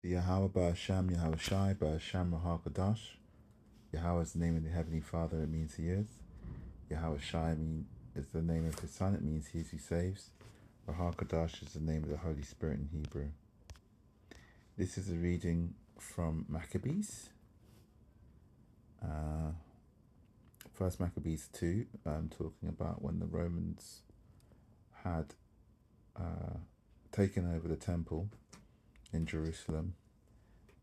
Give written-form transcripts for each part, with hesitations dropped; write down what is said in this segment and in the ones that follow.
Yahweh Ba'Hasham, Yahweh Shai, Ba'Hasham Rahakadash. Yahweh is the name of the Heavenly Father, it means He is. Yahweh Shai is the name of His Son, it means He is who saves. Rahakadash is the name of the Holy Spirit in Hebrew. This is a reading from Maccabees. First Maccabees 2, talking about when the Romans had taken over the temple in Jerusalem,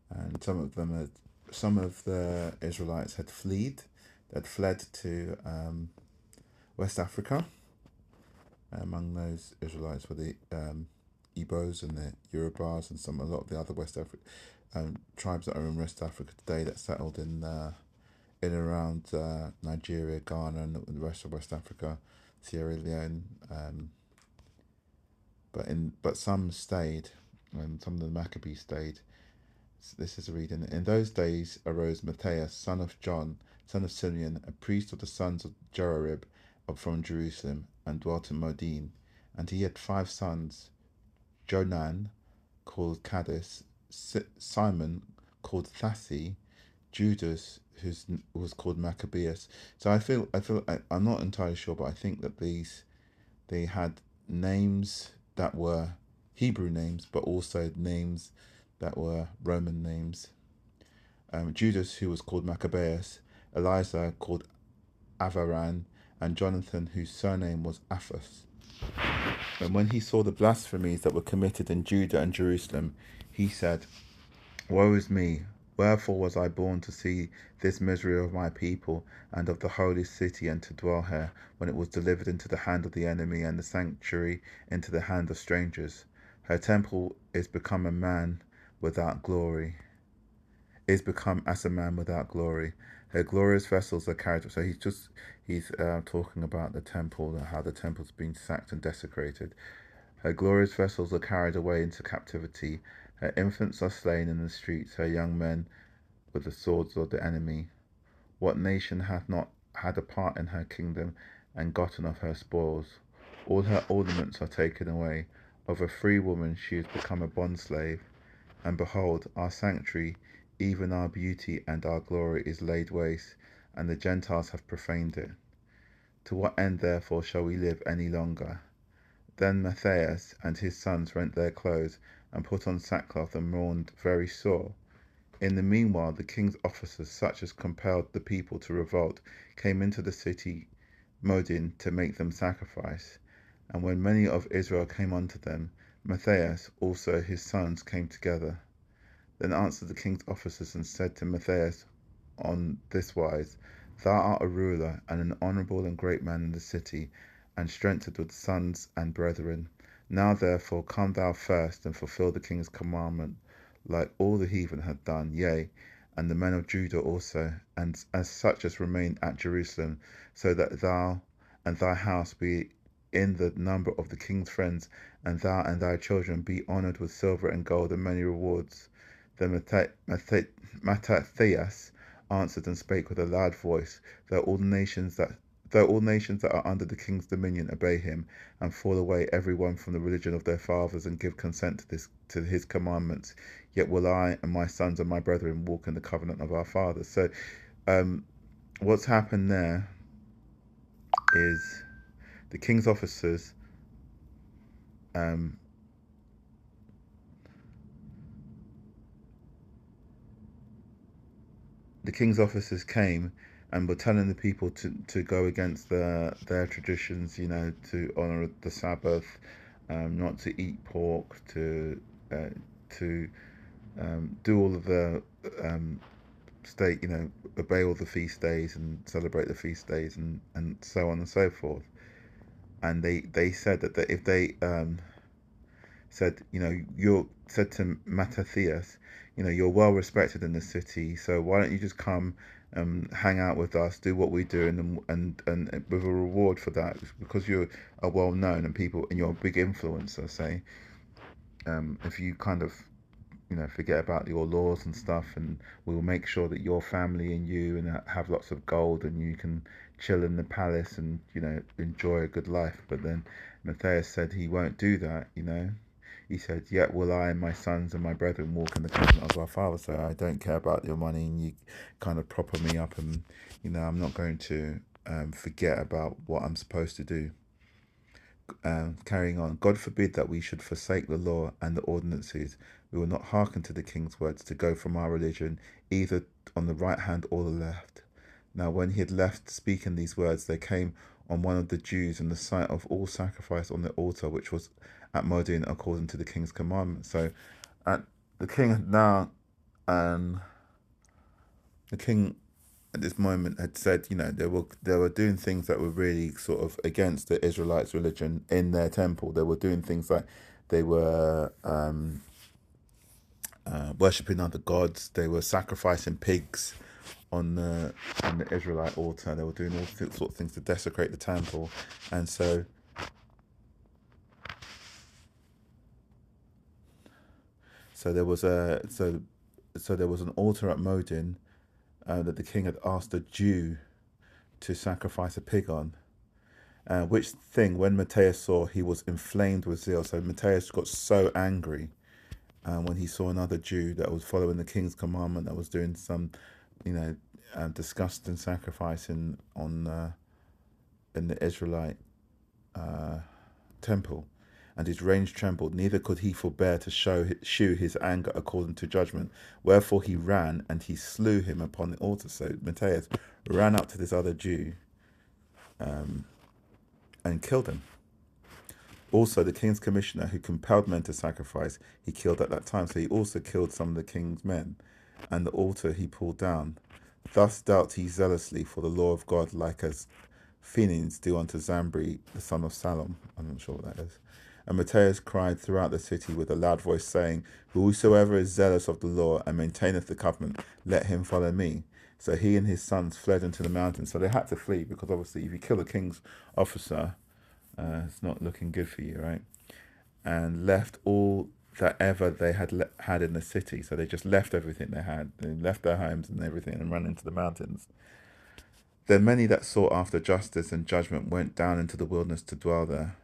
and some of the Israelites had fled to West Africa. Among those Israelites were the Igbos and the Yorubas and a lot of the other West African tribes that are in West Africa today that settled in around Nigeria, Ghana, and the rest of West Africa, Sierra Leone. But some stayed, and some of the Maccabees stayed. This is a reading. In those days arose Matthias, son of John, son of Simeon, a priest of the sons of Jerarib from Jerusalem, and dwelt in Modin. And he had 5 sons: Jonan, called Cadiz, Simon, called Thassi, Judas, who was called Maccabeus. So I'm not entirely sure, but I think that they had names that were Hebrew names, but also names that were Roman names. Judas, who was called Maccabeus, Eliza, called Avaran, and Jonathan, whose surname was Aphos. And when he saw the blasphemies that were committed in Judah and Jerusalem, he said, "Woe is me! Wherefore was I born to see this misery of my people and of the holy city, and to dwell here, when it was delivered into the hand of the enemy, and the sanctuary into the hand of strangers? Her temple is become as a man without glory. Her glorious vessels are carried." So he's talking about the temple and how the temple's been sacked and desecrated. "Her glorious vessels are carried away into captivity. Her infants are slain in the streets, her young men with the swords of the enemy. What nation hath not had a part in her kingdom, and gotten of her spoils? All her ornaments are taken away. Of a free woman she is become a bondslave. And behold, our sanctuary, even our beauty and our glory, is laid waste, and the Gentiles have profaned it. To what end therefore shall we live any longer?" Then Matthias and his sons rent their clothes, and put on sackcloth, and mourned very sore. In the meanwhile the king's officers, such as compelled the people to revolt, came into the city Modin to make them sacrifice. And when many of Israel came unto them, Matthias also his sons came together. Then answered the king's officers and said to Matthias on this wise, "Thou art a ruler, and an honourable and great man in the city, and strengthened with sons and brethren. Now therefore come thou first, and fulfil the king's commandment, like all the heathen had done, yea, and the men of Judah also, and as such as remain at Jerusalem, so that thou and thy house be in the number of the king's friends, and thou and thy children be honoured with silver and gold and many rewards." Then Mattathias answered and spake with a loud voice, though all nations that are under the king's dominion obey him, and fall away every one from the religion of their fathers, and give consent to his commandments, yet will I and my sons and my brethren walk in the covenant of our fathers. So what's happened there is the king's officers came and were telling the people to go against their traditions, to honour the Sabbath, not to eat pork, to do all of the state, obey all the feast days and celebrate the feast days, and so on and so forth. And they said that if they said to Mattathias, "You're well respected in the city, so why don't you just come and hang out with us, do what we do, and with a reward for that, because you are well known and you're a big influencer, say, if you kind of forget about your laws and stuff, and we'll make sure that your family and you and have lots of gold, and you can chill in the palace and enjoy a good life." But then Matthias said he won't do that. He said, "Yet will I and my sons and my brethren walk in the covenant of our father." So I don't care about your money, and you kind of proper me up, and I'm not going to forget about what I'm supposed to do. Carrying on, God forbid that we should forsake the law and the ordinances. We will not hearken to the king's words to go from our religion, either on the right hand or the left. Now, when he had left speaking these words, there came on one of the Jews in the sight of all sacrifice on the altar, which was at Modin, according to the king's commandment. So, at the king had now, um, the king at this moment had said, they were doing things that were really sort of against the Israelites' religion in their temple. They were doing things like they were worshipping other gods. They were sacrificing pigs on the Israelite altar. They were doing all sorts of things to desecrate the temple, and so there was there was an altar at Modin that the king had asked a Jew to sacrifice a pig on. Which thing, when Matthias saw, he was inflamed with zeal. So Matthias got so angry when he saw another Jew that was following the king's commandment, that was doing some, disgusting sacrificing on in the Israelite temple, and his reins trembled. Neither could he forbear to shew his anger according to judgment. Wherefore he ran and he slew him upon the altar. So Matthias ran up to this other Jew and killed him. Also, the king's commissioner who compelled men to sacrifice, he killed at that time. So he also killed some of the king's men, and the altar he pulled down. Thus dealt he zealously for the law of God, like as Phoenicians do unto Zambri, the son of Salom. I'm not sure what that is. And Matthias cried throughout the city with a loud voice, saying, "Whosoever is zealous of the law and maintaineth the covenant, let him follow me." So he and his sons fled into the mountains. So they had to flee, because obviously if you kill a king's officer, it's not looking good for you, right? And left all that ever they had in the city. So they just left everything they had. They left their homes and everything and ran into the mountains. Then many that sought after justice and judgment went down into the wilderness to dwell there.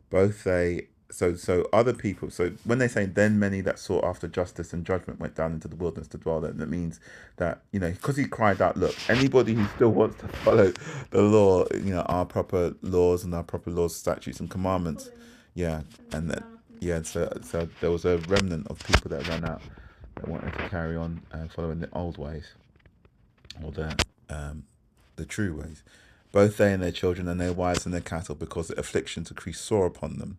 Both they so other people. So when they say then many that sought after justice and judgment went down into the wilderness to dwell there, that means that because he cried out, look, anybody who still wants to follow the law, our proper laws and our proper laws, statutes and commandments, yeah, and that yeah. So there was a remnant of people that ran out that wanted to carry on following the old ways, or the true ways, both they and their children and their wives and their cattle, because the afflictions increased sore upon them.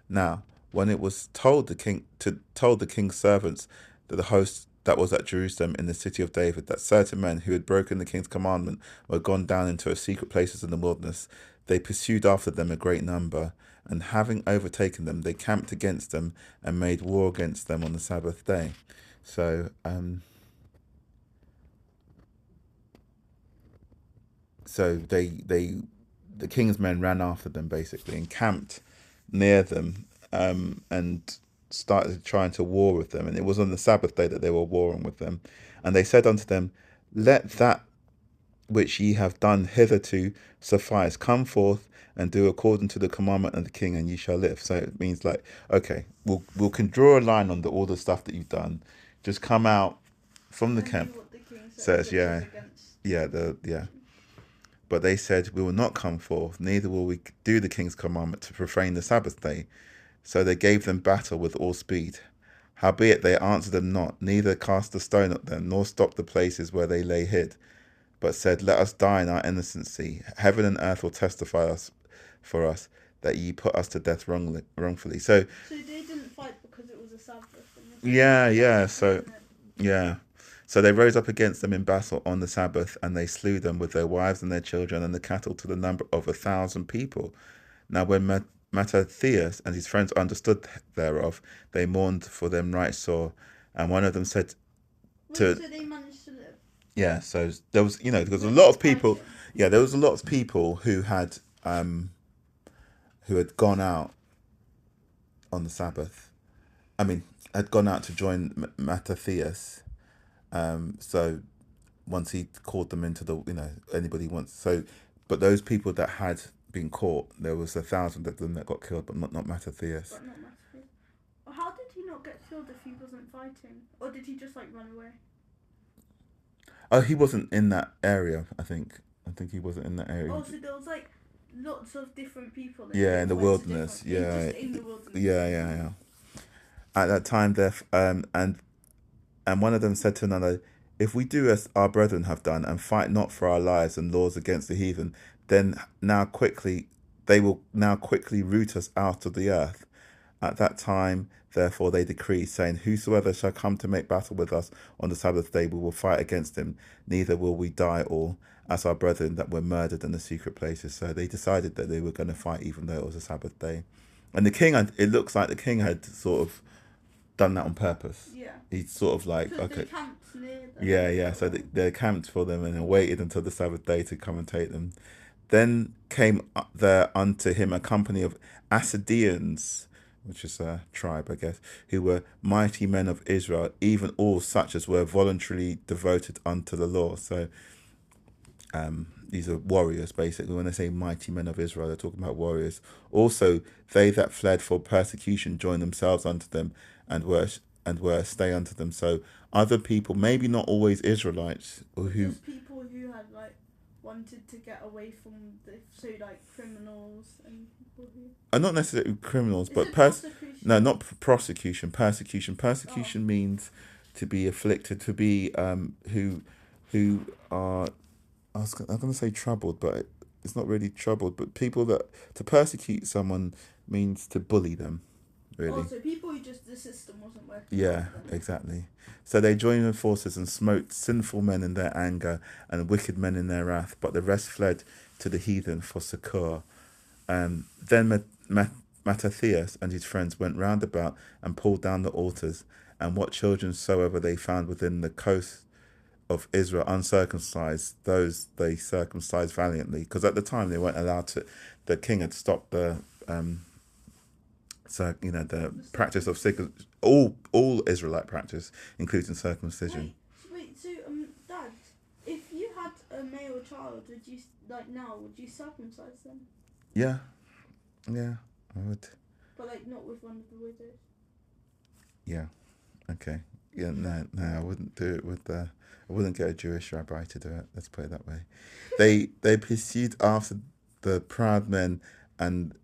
Now, when it was told the king's servants that the host that was at Jerusalem in the city of David, that certain men who had broken the king's commandment were gone down into a secret places in the wilderness, they pursued after them a great number, and having overtaken them, they camped against them and made war against them on the Sabbath day. So, the king's men ran after them basically and camped near them, and started trying to war with them. And it was on the Sabbath day that they were warring with them. And they said unto them, "Let that which ye have done hitherto suffice. Come forth and do according to the commandment of the king, and ye shall live." So it means like, okay, we'll can draw a line on all the stuff that you've done. Just come out from the camp. Says, yeah, yeah. But they said, "We will not come forth, neither will we do the king's commandment to profane the Sabbath day." So they gave them battle with all speed. Howbeit they answered them not, neither cast a stone at them, nor stopped the places where they lay hid, but said, "Let us die in our innocency. Heaven and earth will testify for us that ye put us to death wrongfully." So they didn't fight because it was a Sabbath. Yeah. Yeah. So they rose up against them in battle on the Sabbath, and they slew them with their wives and their children and the cattle, to the number of 1,000 people. Now when Mattathias and his friends understood thereof, they mourned for them right sore. And one of them said to... So they managed to live? Yeah, so there was, because a lot of people, there was a lot of people who had gone out on the Sabbath. I mean, had gone out to join Mattathias. So once he called them into the, anybody wants. So, but those people that had been caught, there was 1,000 of them that got killed, but not Mattathias. not get killed if he wasn't fighting, or did he just like run away? Oh, he wasn't in that area. I think he wasn't in that area. Oh, so there was like lots of different people. And Yeah, they in the all went to wilderness. different. Yeah, Just in the wilderness. yeah. At that time, there, and one of them said to another, "If we do as our brethren have done, and fight not for our lives and laws against the heathen, then now quickly they will now quickly root us out of the earth." At that time, therefore, they decree, saying, "Whosoever shall come to make battle with us on the Sabbath day, we will fight against him. Neither will we die all, as our brethren that were murdered in the secret places." So they decided that they were going to fight, even though it was a Sabbath day. And the king, it looks like the king had sort of done that on purpose. Yeah. He's sort of like, Because okay, they camped near them. yeah. So they camped for them and waited until the Sabbath day to come and take them. Then came there unto him a company of Assadeans, which is a tribe, I guess, who were mighty men of Israel, even all such as were voluntarily devoted unto the law. So these are warriors, basically. When they say mighty men of Israel, they're talking about warriors. Also, they that fled for persecution joined themselves unto them, and were stay unto them. So other people, maybe not always Israelites, or who just people who had like wanted to get away from the like criminals and people who are not necessarily criminals, Is but it prosecution? no, not prosecution. Persecution means to be afflicted, to be who are. I'm going to say troubled, but it's not really troubled. But people that to persecute someone means to bully them, really. Oh, so people who just the system wasn't working. Yeah, exactly. So they joined in forces and smote sinful men in their anger and wicked men in their wrath, but the rest fled to the heathen for succour. Then Mattathias and his friends went round about and pulled down the altars, and what children soever they found within the coast of Israel uncircumcised, those they circumcised valiantly, because at the time they weren't allowed to. The king had stopped the the practice of all Israelite practice, including circumcision. Wait. So Dad, if you had a male child, would you would you circumcise them? Yeah, I would. But like not with one of the widows. Yeah, okay. Yeah, no, I wouldn't do it with the. I wouldn't get a Jewish rabbi to do it. Let's put it that way. They pursued after the proud men, and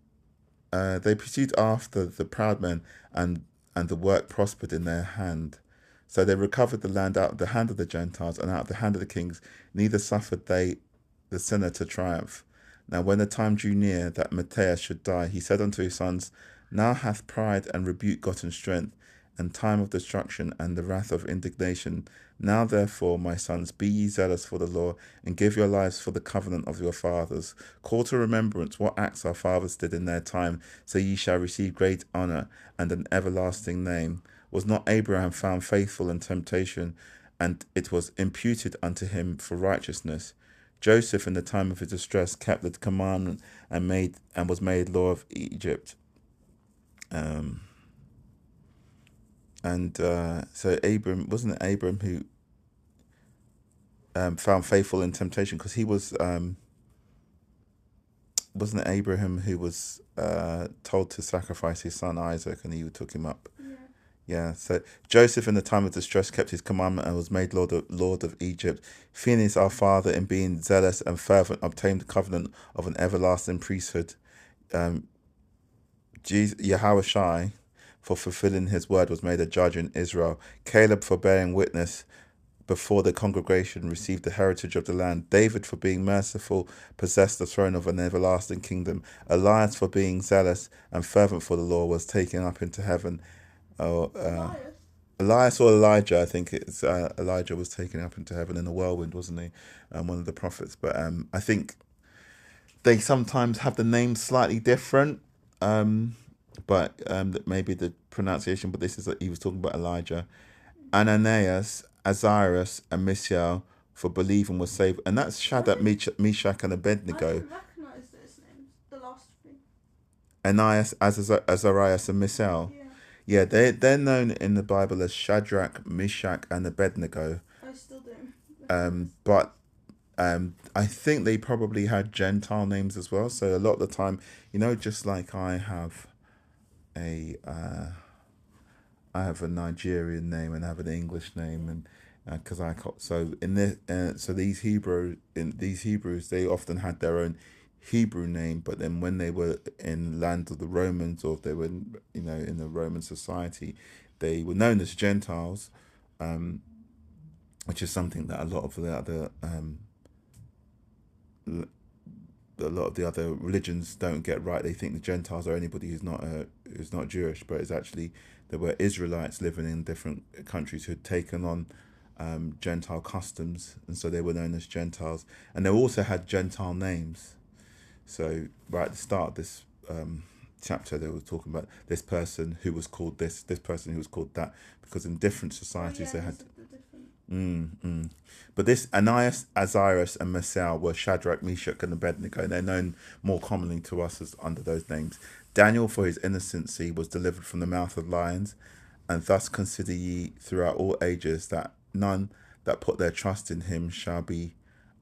they pursued after the proud men, and the work prospered in their hand. So they recovered the land out of the hand of the Gentiles and out of the hand of the kings. Neither suffered they the sinner to triumph. Now when the time drew near that Matthias should die, he said unto his sons, "Now hath pride and rebuke gotten strength, and time of destruction and the wrath of indignation. Now therefore, my sons, be ye zealous for the law, and give your lives for the covenant of your fathers. Call to remembrance what acts our fathers did in their time, so ye shall receive great honour and an everlasting name. Was not Abraham found faithful in temptation, and it was imputed unto him for righteousness? Joseph, in the time of his distress, kept the commandment and was made Lord of Egypt." So Abram, wasn't it Abram who found faithful in temptation? Because he was, wasn't it Abraham who was told to sacrifice his son Isaac, and he took him up? Yeah. So Joseph, in the time of distress, kept his commandment and was made Lord of Egypt. Phineas, our father, in being zealous and fervent, obtained the covenant of an everlasting priesthood. Yahushai, for fulfilling his word, was made a judge in Israel. Caleb, for bearing witness before the congregation, received the heritage of the land. David, for being merciful, possessed the throne of an everlasting kingdom. Elias, for being zealous and fervent for the law, was taken up into heaven. Elias or Elijah, I think it's Elijah was taken up into heaven in a whirlwind, wasn't he? One of the prophets. But I think they sometimes have the names slightly different. But maybe the pronunciation. But this is he was talking about Elijah. Ananias, Azarias, and Mishael for believing was saved, and that's Shadrach, Meshach, and Abednego. I didn't recognise those names. The last three. Ananias, Azarias, and Mishael. Yeah, they're known in the Bible as Shadrach, Meshach, and Abednego. I still don't. But I think they probably had Gentile names as well. So a lot of the time, just like I have I have a Nigerian name and I have an English name, and because so in this so these Hebrews, they often had their own Hebrew name, but then when they were in land of the Romans, or if they were in the Roman society, they were known as Gentiles, which is something that a lot of the other religions don't get right. They think the Gentiles are anybody who's not Jewish, but it's actually there were Israelites living in different countries who had taken on Gentile customs, and so they were known as Gentiles. And they also had Gentile names. So right at the start of this chapter, they were talking about this person who was called this person who was called that, because in different Oh societies yeah, they they had. said the different. But this Ananias, Azarias, and Misael were Shadrach, Meshach, and Abednego, and they're known more commonly to us as under those names. Daniel, for his innocency, was delivered from the mouth of lions, and thus consider ye throughout all ages that none that put their trust in him shall be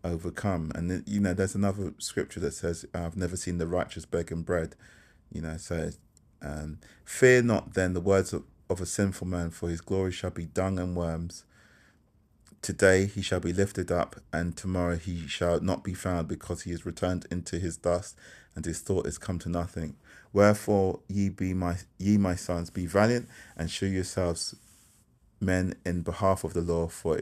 overcome. And there's another scripture that says, "I've never seen the righteous begging bread." So fear not then the words of a sinful man, for his glory shall be dung and worms. Today he shall be lifted up, and tomorrow he shall not be found, because he is returned into his dust, and his thought is come to nothing. Wherefore ye my sons, be valiant, and show yourselves men in behalf of the law, for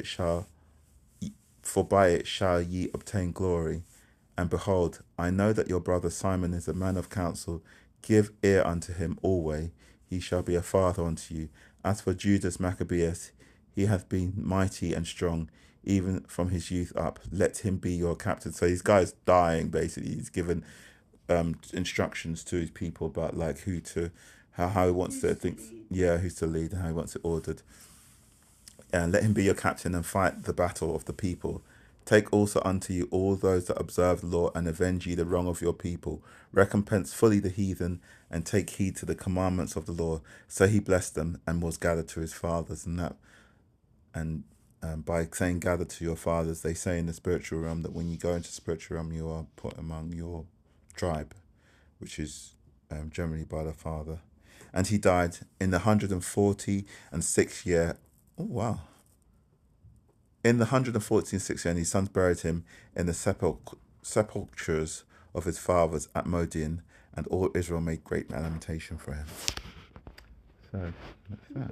by it shall ye obtain glory. And behold, I know that your brother Simon is a man of counsel. Give ear unto him always. He shall be a father unto you. As for Judas Maccabeus, he hath been mighty and strong, even from his youth up. Let him be your captain. So this guy's dying, basically. He's given instructions to his people about like how he wants to Who's to think. lead? Yeah, who's to lead and how he wants it ordered. And let him be your captain, and fight the battle of the people. Take also unto you all those that observe the law, and avenge ye the wrong of your people. Recompense fully the heathen, and take heed to the commandments of the Lord. So he blessed them, and was gathered to his fathers. And by saying gathered to your fathers, they say in the spiritual realm that when you go into the spiritual realm, you are put among your tribe, which is generally by the father. And he died in the 146th year. Oh wow! In the 146th year, and his sons buried him in the sepulchres of his fathers at Modian, and all Israel made great lamentation for him. So that's that.